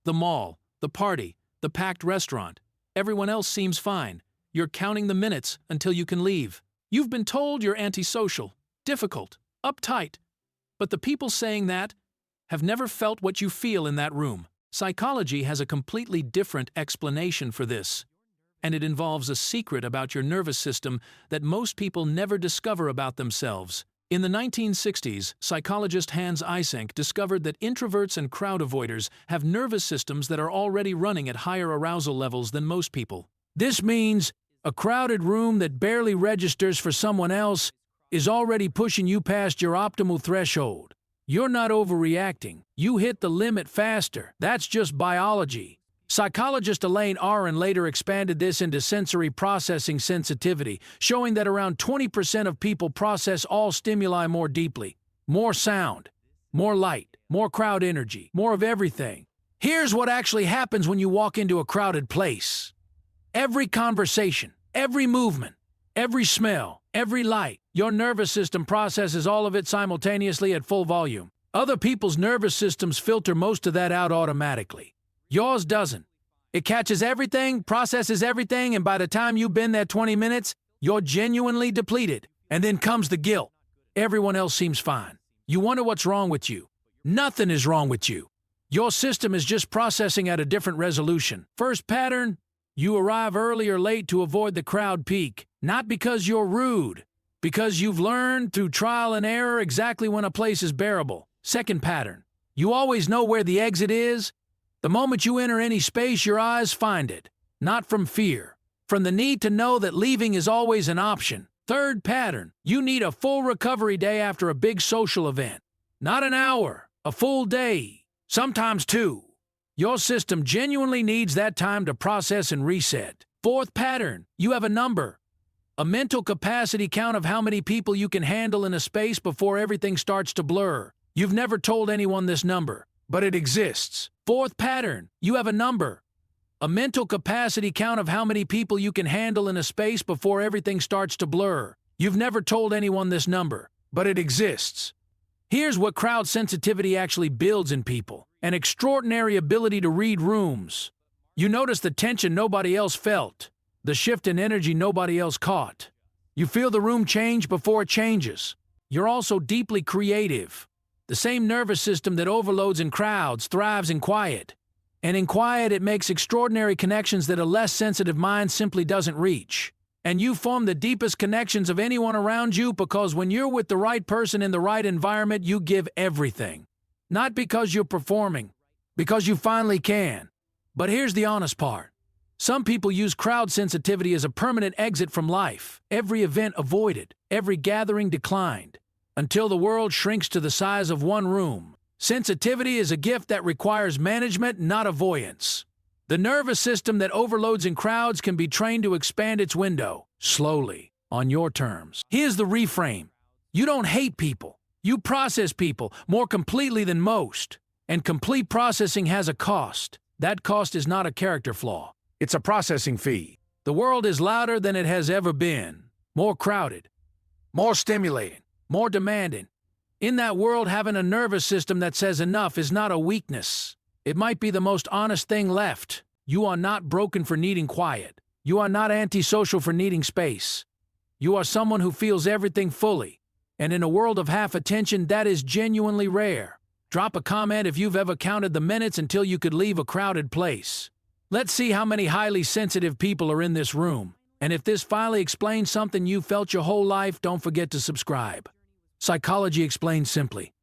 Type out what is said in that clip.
The mall, the party, the packed restaurant. Everyone else seems fine. You're counting the minutes until you can leave. You've been told you're antisocial, difficult, uptight. But the people saying that have never felt what you feel in that room. Psychology has a completely different explanation for this, and it involves a secret about your nervous system that most people never discover about themselves. In the 1960s, psychologist Hans Eysenck discovered that introverts and crowd avoiders have nervous systems that are already running at higher arousal levels than most people. This means a crowded room that barely registers for someone else is already pushing you past your optimal threshold. You're not overreacting. You hit the limit faster. That's just biology. Psychologist Elaine Aron later expanded this into sensory processing sensitivity, showing that around 20% of people process all stimuli more deeply. More sound, more light, more crowd energy, more of everything. Here's what actually happens when you walk into a crowded place. Every conversation, every movement, every smell, every light, your nervous system processes all of it simultaneously at full volume. Other people's nervous systems filter most of that out automatically. Yours doesn't. It catches everything, processes everything, and by the time you've been there 20 minutes, you're genuinely depleted. And then comes the guilt. Everyone else seems fine. You wonder what's wrong with you. Nothing is wrong with you. Your system is just processing at a different resolution. First pattern, you arrive early or late to avoid the crowd peak. Not because you're rude, because you've learned through trial and error exactly when a place is bearable. Second pattern, you always know where the exit is. The moment you enter any space, your eyes find it. Not from fear, from the need to know that leaving is always an option. Third pattern, you need a full recovery day after a big social event. Not an hour, a full day, sometimes two. Your system genuinely needs that time to process and reset. Fourth pattern, you have a number. A mental capacity count of how many people you can handle in a space before everything starts to blur. You've never told anyone this number, but it exists. Fourth pattern, you have a number. A mental capacity count of how many people you can handle in a space before everything starts to blur. You've never told anyone this number, but it exists. Here's what crowd sensitivity actually builds in people: an extraordinary ability to read rooms. You notice the tension nobody else felt, the shift in energy nobody else caught. You feel the room change before it changes. You're also deeply creative. The same nervous system that overloads in crowds thrives in quiet. And in quiet, it makes extraordinary connections that a less sensitive mind simply doesn't reach. And you form the deepest connections of anyone around you because when you're with the right person in the right environment, you give everything. Not because you're performing, because you finally can. But here's the honest part. Some people use crowd sensitivity as a permanent exit from life. Every event avoided, every gathering declined, until the world shrinks to the size of one room. Sensitivity is a gift that requires management, not avoidance. The nervous system that overloads in crowds can be trained to expand its window, slowly, on your terms. Here's the reframe. You don't hate people. You process people more completely than most. And complete processing has a cost. That cost is not a character flaw. It's a processing fee. The world is louder than it has ever been. More crowded. More stimulating. More demanding. In that world, having a nervous system that says enough is not a weakness. It might be the most honest thing left. You are not broken for needing quiet. You are not antisocial for needing space. You are someone who feels everything fully. And in a world of half attention, that is genuinely rare. Drop a comment if you've ever counted the minutes until you could leave a crowded place. Let's see how many highly sensitive people are in this room. And if this finally explains something you felt your whole life, don't forget to subscribe. Psychology explained simply.